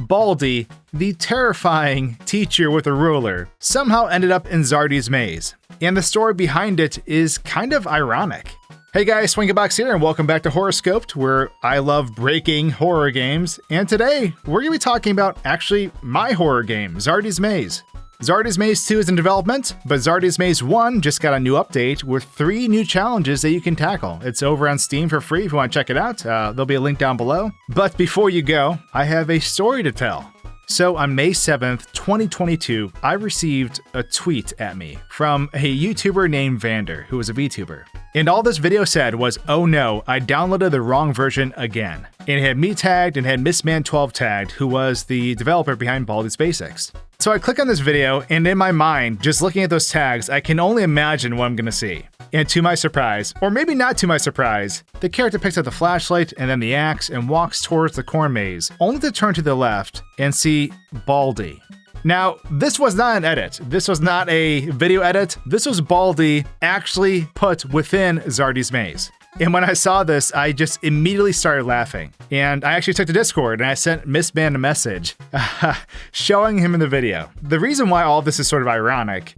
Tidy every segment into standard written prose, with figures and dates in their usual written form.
Baldi, the terrifying teacher with a ruler, somehow ended up in Zardy's Maze. And the story behind it is kind of ironic. Hey guys, SwankyBox here, and welcome back to Horoscoped, where I love breaking horror games. And today, we're going to be talking about actually my horror game, Zardy's Maze. Zardy's Maze 2 is in development, but Zardy's Maze 1 just got a new update with 3 new challenges that you can tackle. It's over on Steam for free if you want to check it out. There'll be a link down below. But before you go, I have a story to tell. So on May 7th, 2022, I received a tweet at me from a YouTuber named Vander, who was a VTuber. And all this video said was, oh no, I downloaded the wrong version again. And it had me tagged and had MissMan12 tagged, who was the developer behind Baldi's Basics. So I click on this video, and in my mind, just looking at those tags, I can only imagine what I'm gonna see. And to my surprise, or maybe not to my surprise, the character picks up the flashlight and then the axe and walks towards the corn maze, only to turn to the left and see Baldi. Now, this was not an edit. This was not a video edit. This was Baldi actually put within Zardy's Maze. And when I saw this, I just immediately started laughing. And I actually took to Discord and I sent MissMan a message showing him in the video. The reason why all this is sort of ironic,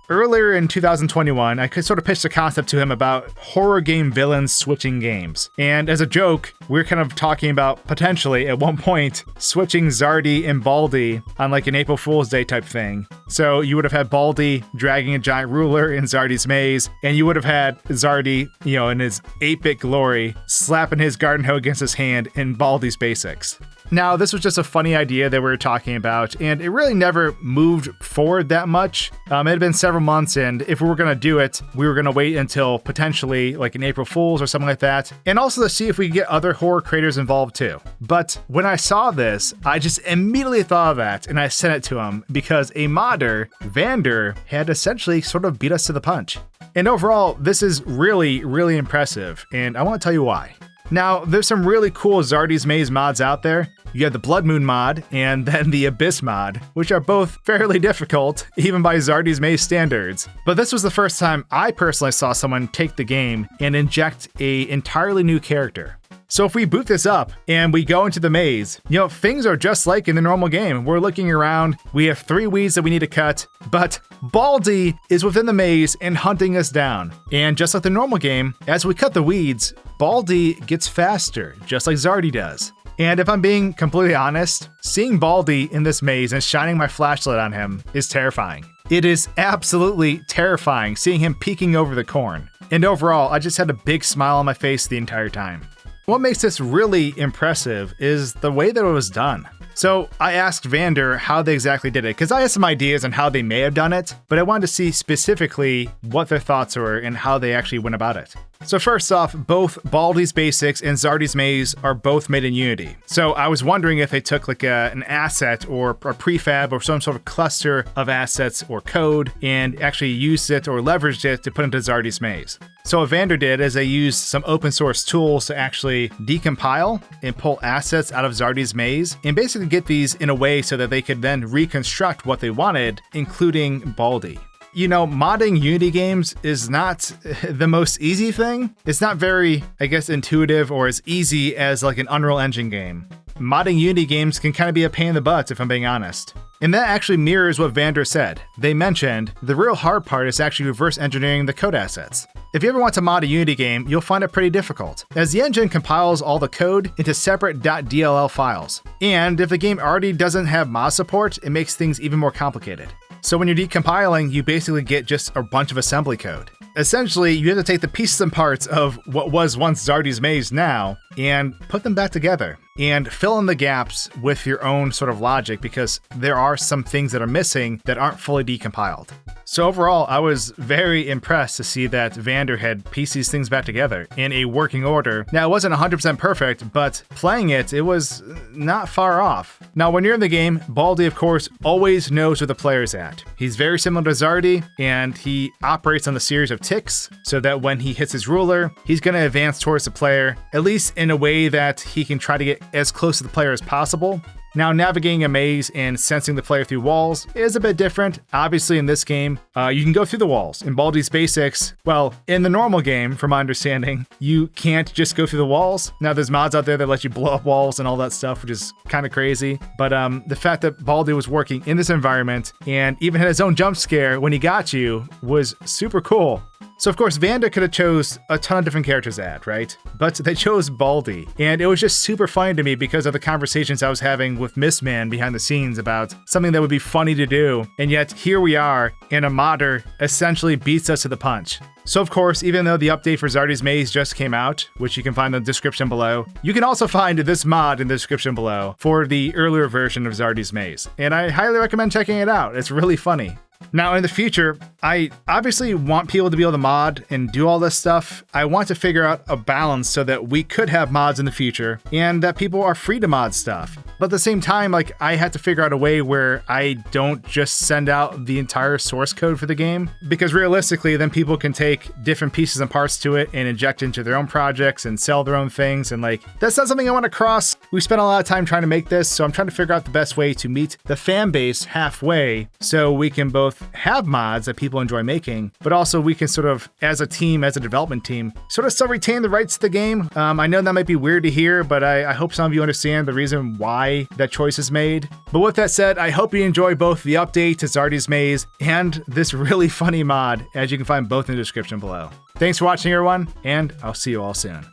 earlier in 2021, I could sort of pitch the concept to him about horror game villains switching games. And as a joke, we were kind of talking about potentially at one point switching Zardy and Baldi on like an April Fool's Day type thing. So you would have had Baldi dragging a giant ruler in Zardy's Maze, and you would have had Zardy, in his 8-bit glory, slapping his garden hoe against his hand in Baldi's Basics. Now, this was just a funny idea that we were talking about, and it really never moved forward that much. It had been several months, and if we were going to do it, we were going to wait until potentially like an April Fool's or something like that, and also to see if we could get other horror creators involved too. But when I saw this, I just immediately thought of that, and I sent it to him because a modder, Vander, had essentially sort of beat us to the punch. And overall, this is really, really impressive, and I want to tell you why. Now, there's some really cool Zardy's Maze mods out there. You have the Blood Moon mod and then the Abyss mod, which are both fairly difficult, even by Zardy's Maze standards. But this was the first time I personally saw someone take the game and inject an entirely new character. So if we boot this up and we go into the maze, things are just like in the normal game. We're looking around, we have 3 weeds that we need to cut, but Baldi is within the maze and hunting us down. And just like the normal game, as we cut the weeds, Baldi gets faster, just like Zardy does. And if I'm being completely honest, seeing Baldi in this maze and shining my flashlight on him is terrifying. It is absolutely terrifying seeing him peeking over the corn. And overall, I just had a big smile on my face the entire time. What makes this really impressive is the way that it was done. So I asked Vander how they exactly did it, because I had some ideas on how they may have done it, but I wanted to see specifically what their thoughts were and how they actually went about it. So first off, both Baldi's Basics and Zardy's Maze are both made in Unity. So I was wondering if they took like an asset or a prefab or some sort of cluster of assets or code and actually used it or leveraged it to put into Zardy's Maze. So what Vander did is they used some open source tools to actually decompile and pull assets out of Zardy's Maze and basically get these in a way so that they could then reconstruct what they wanted, including Baldi. Modding Unity games is not the most easy thing. It's not very, intuitive or as easy as like an Unreal Engine game. Modding Unity games can kind of be a pain in the butt, if I'm being honest. And that actually mirrors what Vander said. They mentioned the real hard part is actually reverse engineering the code assets. If you ever want to mod a Unity game, you'll find it pretty difficult, as the engine compiles all the code into separate .dll files. And if the game already doesn't have mod support, it makes things even more complicated. So when you're decompiling, you basically get just a bunch of assembly code. Essentially, you have to take the pieces and parts of what was once Zardy's Maze now and put them back together and fill in the gaps with your own sort of logic, because there are some things that are missing that aren't fully decompiled. So overall, I was very impressed to see that Vander had pieced these things back together in a working order. Now, it wasn't 100% perfect, but playing it was not far off. Now, when you're in the game, Baldi, of course, always knows where the player's at. He's very similar to Zardy, and he operates on the series of ticks, so that when he hits his ruler, he's going to advance towards the player, at least in a way that he can try to get as close to the player as possible. Now, navigating a maze and sensing the player through walls is a bit different. Obviously, in this game, you can go through the walls. In Baldi's Basics, well, in the normal game, from my understanding, you can't just go through the walls. Now, there's mods out there that let you blow up walls and all that stuff, which is kind of crazy. But the fact that Baldi was working in this environment and even had his own jump scare when he got you was super cool. So of course, Vanda could have chose a ton of different characters to add, right? But they chose Baldi. And it was just super funny to me because of the conversations I was having with Mistman behind the scenes about something that would be funny to do. And yet here we are, and a modder essentially beats us to the punch. So of course, even though the update for Zardy's Maze just came out, which you can find in the description below, you can also find this mod in the description below for the earlier version of Zardy's Maze. And I highly recommend checking it out. It's really funny. Now, in the future, I obviously want people to be able to mod and do all this stuff. I want to figure out a balance so that we could have mods in the future and that people are free to mod stuff. But at the same time, like, I had to figure out a way where I don't just send out the entire source code for the game, because realistically, then people can take different pieces and parts to it and inject into their own projects and sell their own things. And like, that's not something I want to cross. We spent a lot of time trying to make this, so I'm trying to figure out the best way to meet the fan base halfway so we can both have mods that people enjoy making, but also we can sort of, as a team, as a development team, sort of still retain the rights to the game. I know that might be weird to hear, but I hope some of you understand the reason why that choice is made. But with that said, I hope you enjoy both the update to Zardy's Maze and this really funny mod, as you can find both in the description below. Thanks for watching, everyone, and I'll see you all soon.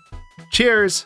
Cheers!